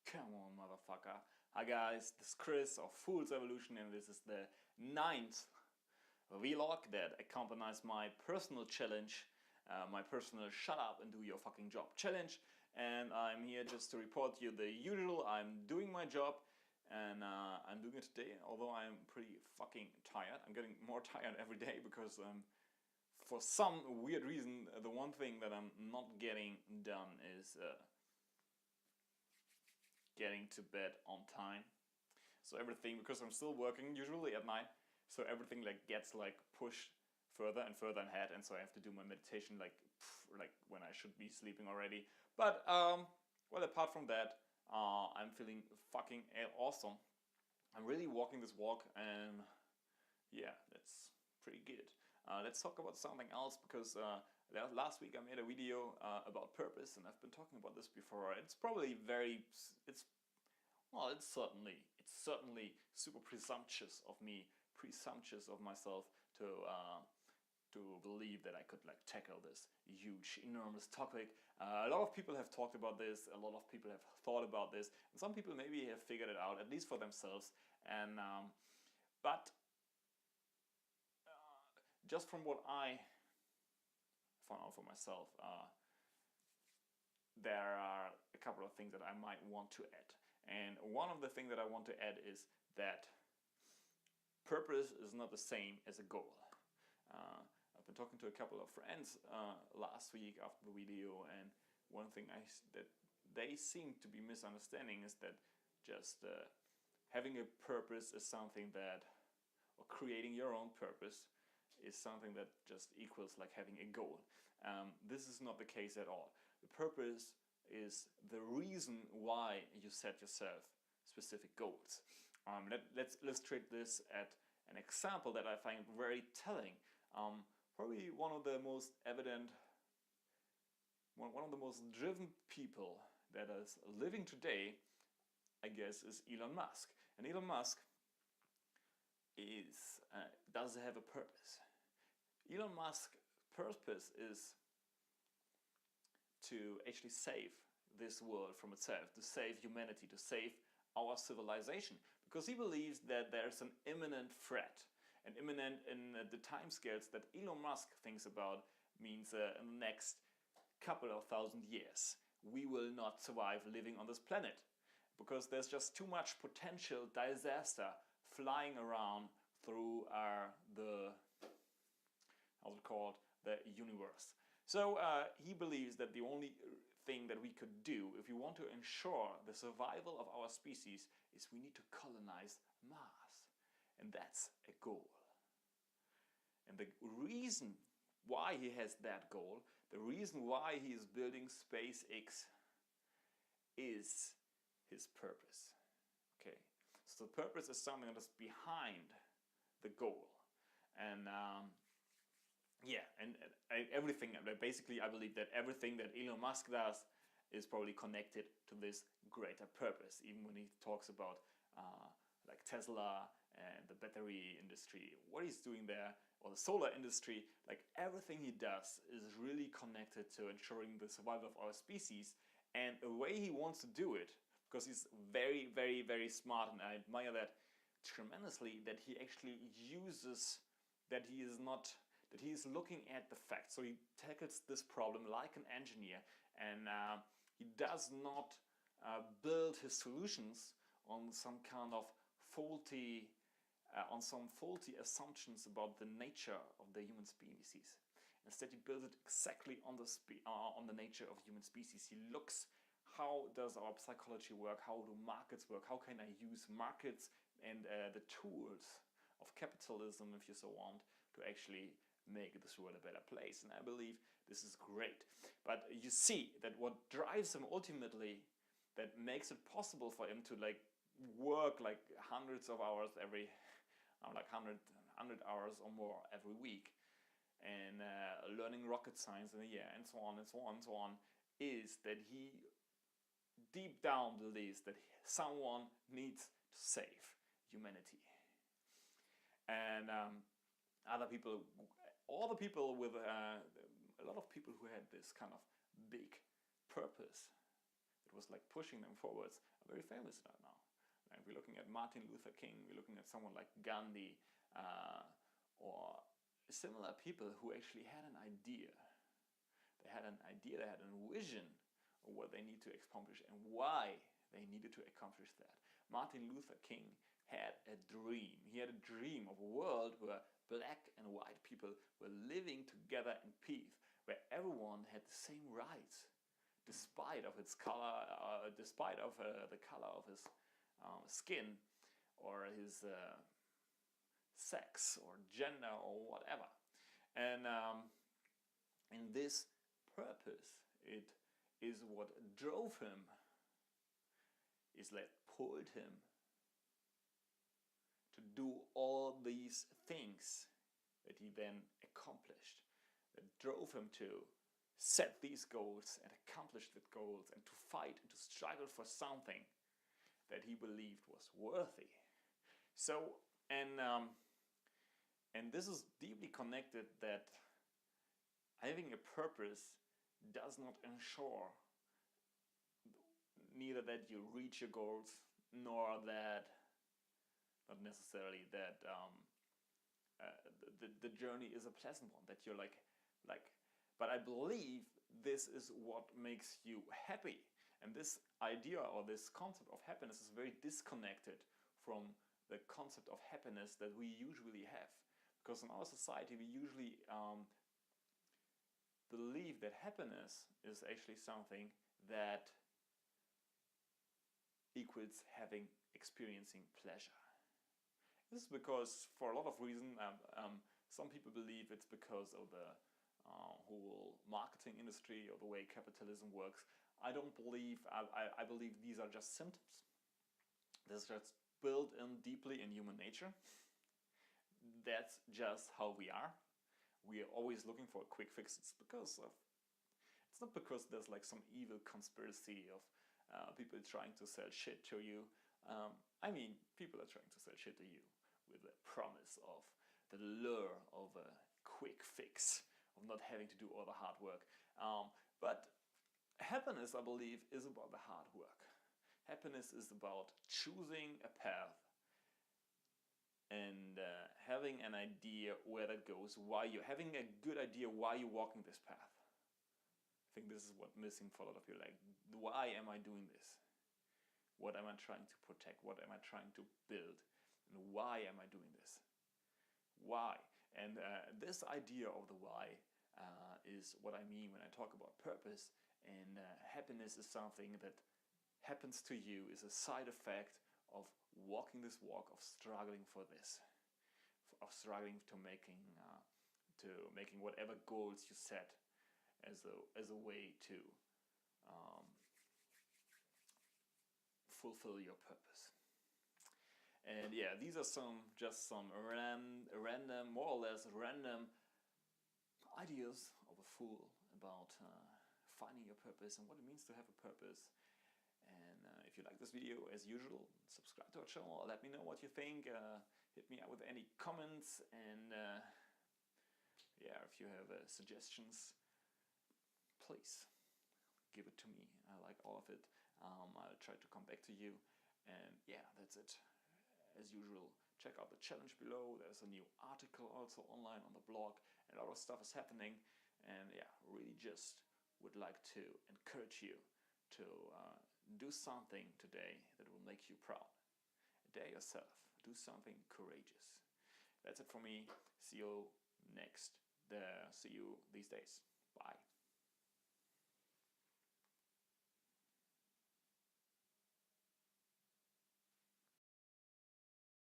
Come on, motherfucker. Hi guys, this is Chris of Fool's Evolution, and this is the 9th vlog that accompanies my personal challenge, my personal shut up and do your fucking job challenge. And I'm here just to report you the usual. I'm doing my job, and I'm doing it today, although I'm pretty fucking tired. I'm getting more tired every day because for some weird reason, the one thing that I'm not getting done is getting to bed on time. So everything, because I'm still working usually at night, so everything gets pushed further and further ahead, and so I have to do my meditation like when I should be sleeping already. But well, apart from that, I'm feeling fucking awesome. I'm really walking this walk, and yeah, that's pretty good. Let's talk about something else, because last week I made a video about purpose, and I've been talking about this before. It's probably it's certainly super presumptuous of me, presumptuous of myself to believe that I could tackle this huge, enormous topic. A lot of people have talked about this, a lot of people have thought about this, and some people maybe have figured it out, at least for themselves. And but just from what I found out for myself, there are a couple of things that I might want to add. And one of the things that I want to add is that purpose is not the same as a goal. I've been talking to a couple of friends last week after the video, and one thing that they seem to be misunderstanding is that just having a purpose is something that, or creating your own purpose is something that just equals like having a goal. This is not the case at all. The purpose is the reason why you set yourself specific goals. Let's illustrate this at an example that I find very telling. Probably one of the most evident, one of the most driven people that is living today, I guess, is Elon Musk. And Elon Musk does have a purpose. Elon Musk's purpose is to actually save this world from itself, to save humanity, to save our civilization, because he believes that there's an imminent threat. And imminent in the timescales that Elon Musk thinks about means in the next couple of thousand years we will not survive living on this planet, because there's just too much potential disaster flying around through the universe. So he believes that the only thing that we could do if we want to ensure the survival of our species is we need to colonize Mars. And that's a goal. And the reason why he has that goal, the reason why he is building SpaceX, is his purpose. Okay, so the purpose is something that is behind the goal. And everything, basically I believe that everything that Elon Musk does is probably connected to this greater purpose. Even when he talks about like Tesla and the battery industry, what he's doing there, or the solar industry, like everything he does is really connected to ensuring the survival of our species. And the way he wants to do it, because he's very, very, very smart, and I admire that tremendously, that he actually uses, that he is looking at the facts. So he tackles this problem like an engineer, and he does not build his solutions on some kind of faulty assumptions about the nature of the human species. Instead, he builds it exactly on the nature of human species. He looks, how does our psychology work? How do markets work? How can I use markets and the tools of capitalism, if you so want, to actually make this world a better place? And I believe this is great. But you see that what drives him ultimately, that makes it possible for him to work hundreds of hours every, 100 hours or more every week, and learning rocket science in a year, and so on and so on and so on, is that he deep down believes that someone needs to save humanity. And other people, all the people with a lot of people who had this kind of big purpose, it was like pushing them forwards are very famous right now. Like we're looking at Martin Luther King, we're looking at someone like Gandhi, or similar people who actually had an idea. They had an idea, they had a vision of what they need to accomplish and why they needed to accomplish that. Martin Luther King had a dream. He had a dream of a world where black and white people were living together in peace, where everyone had the same rights, despite of its color, despite of the color of his skin, or his sex, or gender, or whatever. And in this purpose, it is what drove him, is like pulled him to do all these things that he then accomplished, that drove him to set these goals and accomplish the goals and to fight and to struggle for something that he believed was worthy. So, and this is deeply connected, that having a purpose does not ensure neither that you reach your goals, nor that, not necessarily that the journey is a pleasant one, that you're like, but I believe this is what makes you happy. And this idea or this concept of happiness is very disconnected from the concept of happiness that we usually have. Because in our society, we usually believe that happiness is actually something that equals experiencing pleasure. This is because, for a lot of reasons, some people believe it's because of the whole marketing industry or the way capitalism works. I don't believe, I believe these are just symptoms. This is just built in deeply in human nature. That's just how we are. We are always looking for a quick fix. It's not because there's like some evil conspiracy of people trying to sell shit to you. I mean, people are trying to sell shit to you with the promise of the lure of a quick fix, of not having to do all the hard work. But happiness, I believe, is about the hard work. Happiness is about choosing a path and having an idea where that goes, having a good idea why you're walking this path. I think this is what's missing for a lot of you. Like, why am I doing this? What am I trying to protect? What am I trying to build? And why am I doing this? Why? And this idea of the why is what I mean when I talk about purpose. And happiness is something that happens to you, is a side effect of walking this walk, of struggling for this, of struggling to making whatever goals you set as a way to fulfill your purpose. And yeah, these are some random, more or less random ideas of a fool about finding your purpose and what it means to have a purpose. And if you like this video, as usual, subscribe to our channel, let me know what you think, hit me up with any comments, and yeah, if you have suggestions, please give it to me. I like all of it. I'll try to come back to you. And yeah, that's it. As usual, check out the challenge below. There's a new article also online on the blog, and a lot of stuff is happening. And yeah, really just would like to encourage you to do something today that will make you proud. Dare yourself. Do something courageous. That's it for me. See you these days. Bye.